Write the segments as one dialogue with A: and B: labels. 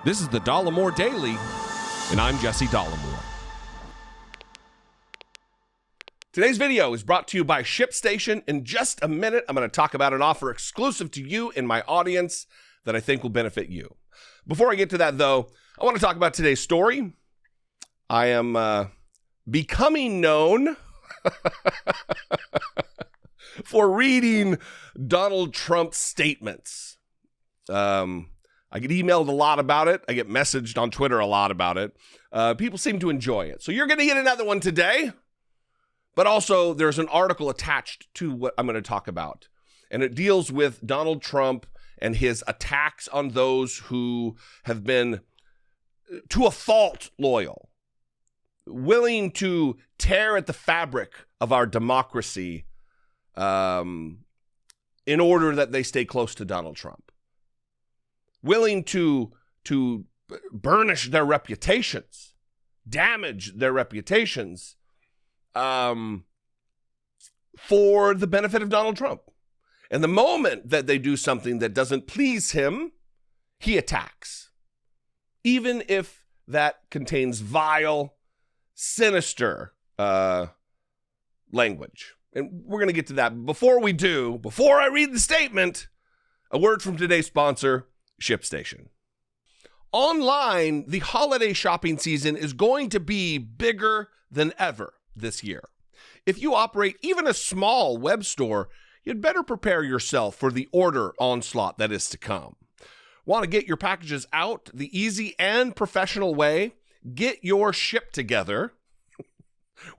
A: This is the Dollemore Daily, and I'm Jesse Dollemore. Today's video is brought to you by ShipStation. In just a minute, I'm going to talk about an offer exclusive to you and my audience that I think will benefit you. Before I get to that, though, I want to talk about today's story. I am becoming known for reading Donald Trump's statements. I get emailed a lot about it. I get messaged on Twitter a lot about it. People seem to enjoy it. So you're going to get another one today. But also, there's an article attached to what I'm going to talk about. And it deals with Donald Trump and his attacks on those who have been, to a fault, loyal, willing to tear at the fabric of our democracy in order that they stay close to Donald Trump. Willing to burnish their reputations, damage their reputations for the benefit of Donald Trump. And the moment that they do something that doesn't please him, he attacks. Even if that contains vile, sinister language. And we're going to get to that. Before I read the statement, a word from today's sponsor, ShipStation. Online, the holiday shopping season is going to be bigger than ever this year. If you operate even a small web store, you'd better prepare yourself for the order onslaught that is to come. Want to get your packages out the easy and professional way? Get your ship together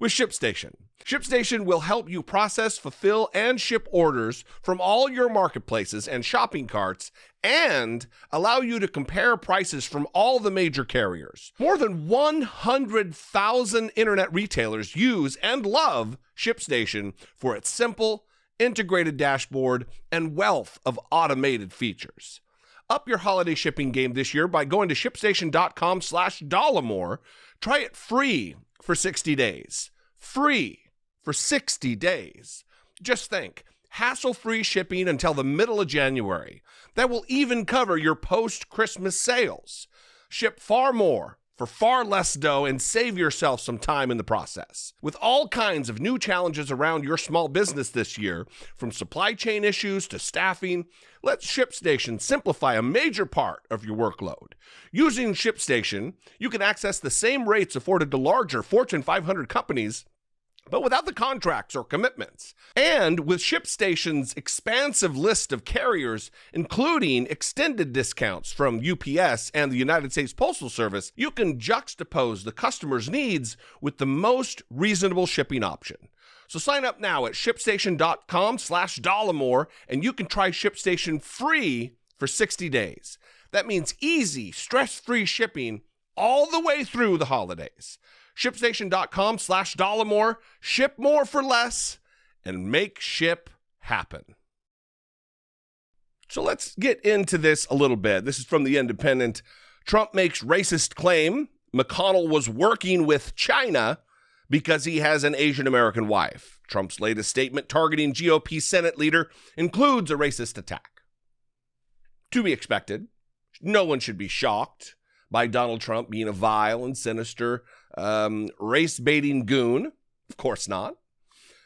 A: with ShipStation. ShipStation will help you process, fulfill, and ship orders from all your marketplaces and shopping carts and allow you to compare prices from all the major carriers. More than 100,000 internet retailers use and love ShipStation for its simple, integrated dashboard and wealth of automated features. Up your holiday shipping game this year by going to ShipStation.com/Dollemore. Try it free for 60 days. Free for 60 days. Just think, hassle-free shipping until the middle of January. That will even cover your post-Christmas sales. Ship far more for far less dough and save yourself some time in the process. With all kinds of new challenges around your small business this year, from supply chain issues to staffing, let ShipStation simplify a major part of your workload. Using ShipStation, you can access the same rates afforded to larger Fortune 500 companies, but without the contracts or commitments. And with ShipStation's expansive list of carriers, including extended discounts from UPS and the United States Postal Service, you can juxtapose the customer's needs with the most reasonable shipping option. So sign up now at ShipStation.com/Dollemore, and you can try ShipStation free for 60 days. That means easy, stress-free shipping all the way through the holidays. ShipStation.com/Dollemore. Ship more for less and make ship happen. So let's get into this a little bit. This is from The Independent. Trump makes racist claim McConnell was working with China because he has an Asian American wife. Trump's latest statement targeting GOP Senate leader includes a racist attack. To be expected. No one should be shocked by Donald Trump being a vile and sinister race-baiting goon. Of course not.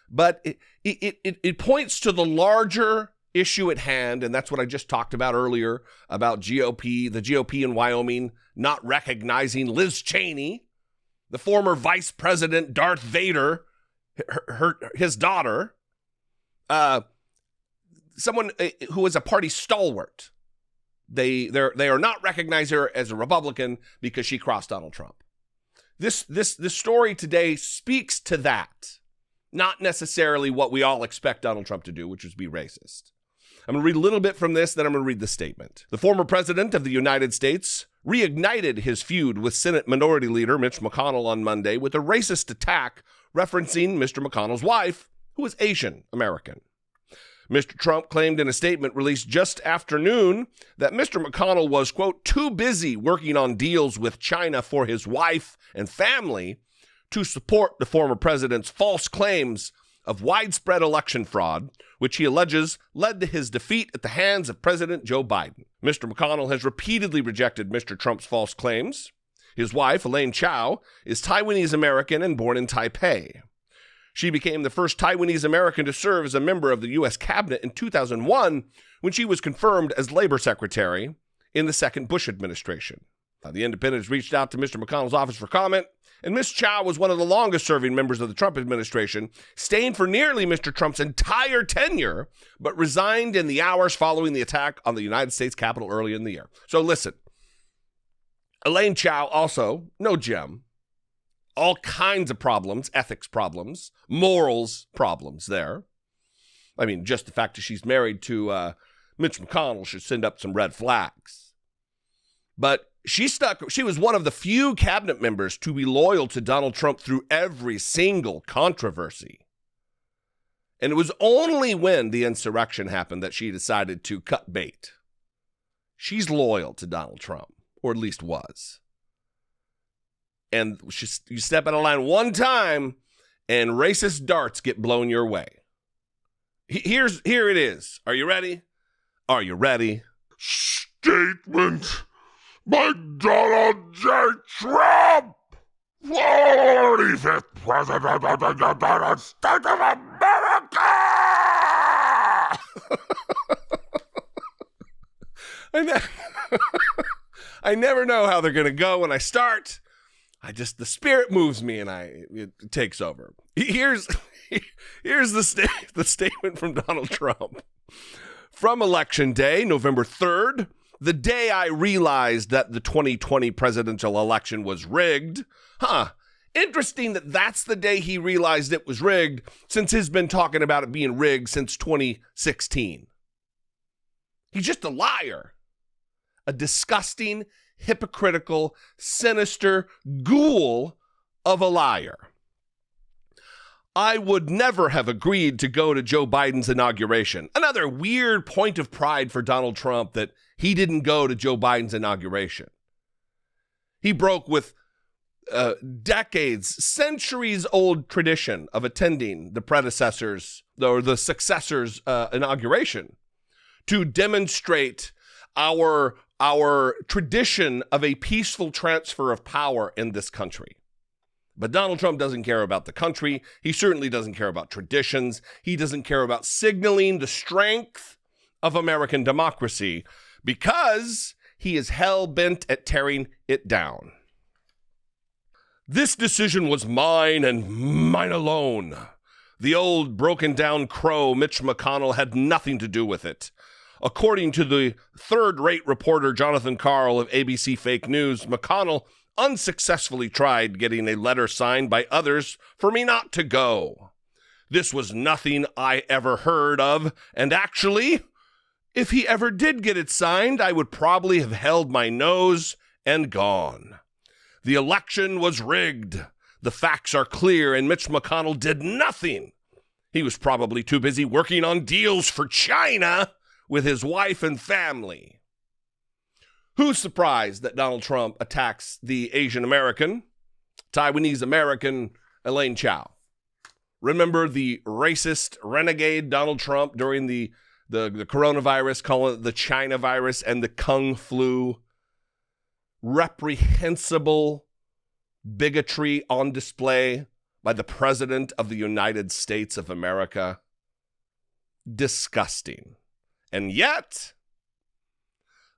A: But it points to the larger issue at hand, and that's what I just talked about earlier about the GOP in Wyoming not recognizing Liz Cheney, the former Vice President Darth Vader, his daughter, someone who is a party stalwart. They are not recognizing her as a Republican because she crossed Donald Trump. This story today speaks to that, not necessarily what we all expect Donald Trump to do, which is be racist. I'm going to read a little bit from this, then I'm going to read the statement. The former president of the United States reignited his feud with Senate Minority Leader Mitch McConnell on Monday with a racist attack referencing Mr. McConnell's wife, who is Asian American. Mr. Trump claimed in a statement released just after noon that Mr. McConnell was, quote, too busy working on deals with China for his wife and family to support the former president's false claims of widespread election fraud, which he alleges led to his defeat at the hands of President Joe Biden. Mr. McConnell has repeatedly rejected Mr. Trump's false claims. His wife, Elaine Chao, is Taiwanese American and born in Taipei. She became the first Taiwanese American to serve as a member of the U.S. cabinet in 2001 when she was confirmed as labor secretary in the second Bush administration. Now, the Independents reached out to Mr. McConnell's office for comment, and Ms. Chao was one of the longest-serving members of the Trump administration, staying for nearly Mr. Trump's entire tenure, but resigned in the hours following the attack on the United States Capitol early in the year. So listen, Elaine Chao also, no gem, all kinds of problems, ethics problems, morals problems there. I mean, just the fact that she's married to Mitch McConnell should send up some red flags. But she was one of the few cabinet members to be loyal to Donald Trump through every single controversy. And it was only when the insurrection happened that she decided to cut bait. She's loyal to Donald Trump, or at least was. And you step out of line one time, and racist darts get blown your way. Here it is. Are you ready? Are you ready?
B: Statement by Donald J. Trump, 45th President of the United States of America!
A: I never know how they're going to go when I start. The spirit moves me and it takes over. Here's the statement from Donald Trump. From Election Day, November 3rd, the day I realized that the 2020 presidential election was rigged. Interesting that that's the day he realized it was rigged, since he's been talking about it being rigged since 2016. He's just a liar. A disgusting, hypocritical, sinister ghoul of a liar. I would never have agreed to go to Joe Biden's inauguration. Another weird point of pride for Donald Trump that he didn't go to Joe Biden's inauguration. He broke with decades, centuries-old tradition of attending the predecessors or the successors' inauguration to demonstrate our tradition of a peaceful transfer of power in this country. But Donald Trump doesn't care about the country. He certainly doesn't care about traditions. He doesn't care about signaling the strength of American democracy because he is hell-bent at tearing it down. This decision was mine and mine alone. The old broken-down crow, Mitch McConnell, had nothing to do with it. According to the third-rate reporter Jonathan Karl of ABC Fake News, McConnell unsuccessfully tried getting a letter signed by others for me not to go. This was nothing I ever heard of, and actually, if he ever did get it signed, I would probably have held my nose and gone. The election was rigged. The facts are clear, and Mitch McConnell did nothing. He was probably too busy working on deals for China with his wife and family. Who's surprised that Donald Trump attacks the Asian American, Taiwanese American Elaine Chao? Remember the racist renegade Donald Trump during the coronavirus, calling it the China virus and the Kung flu? Reprehensible bigotry on display by the President of the United States of America. Disgusting. And yet,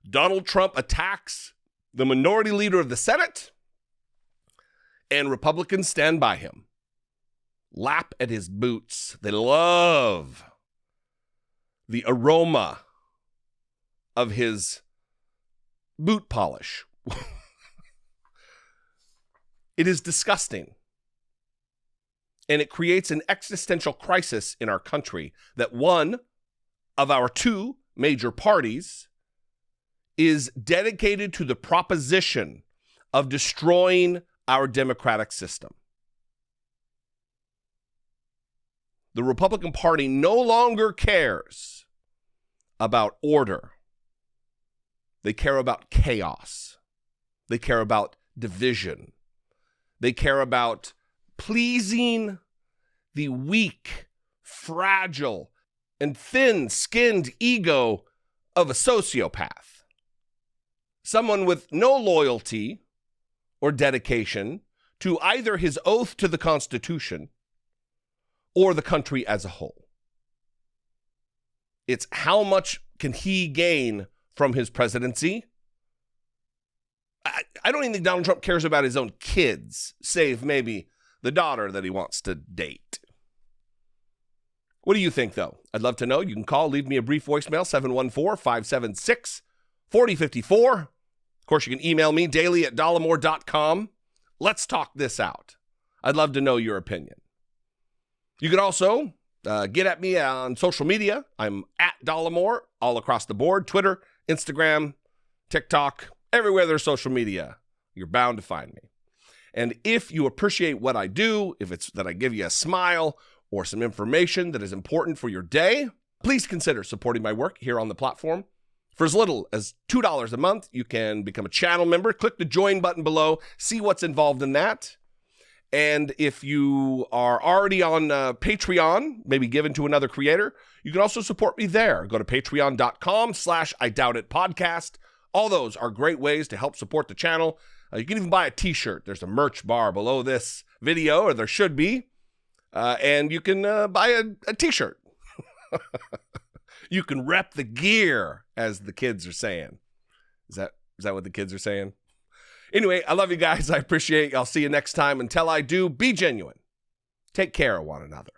A: Donald Trump attacks the minority leader of the Senate, and Republicans stand by him. Lap at his boots. They love the aroma of his boot polish. It is disgusting. And it creates an existential crisis in our country that one of our two major parties is dedicated to the proposition of destroying our democratic system. The Republican Party no longer cares about order. They care about chaos. They care about division. They care about pleasing the weak, fragile, and thin-skinned ego of a sociopath. someone with no loyalty or dedication to either his oath to the Constitution or the country as a whole. It's how much can he gain from his presidency. I don't even think Donald Trump cares about his own kids, save maybe the daughter that he wants to date. What do you think, though? I'd love to know. You can call, leave me a brief voicemail, 714-576-4054. Of course, you can email me, daily@dollemore.com. Let's talk this out. I'd love to know your opinion. You can also get at me on social media. I'm at Dollemore all across the board. Twitter, Instagram, TikTok, everywhere there's social media. You're bound to find me. And if you appreciate what I do, if it's that I give you a smile or some information that is important for your day, please consider supporting my work here on the platform. For as little as $2 a month, you can become a channel member. Click the join button below, see what's involved in that. And if you are already on Patreon, maybe given to another creator, you can also support me there. Go to patreon.com/IDoubtItPodcast. All those are great ways to help support the channel. You can even buy a t-shirt. There's a merch bar below this video, or there should be. And you can buy a t-shirt. You can rep the gear, as the kids are saying. Is that what the kids are saying? Anyway, I love you guys. I appreciate you. I'll see you next time. Until I do, be genuine. Take care of one another.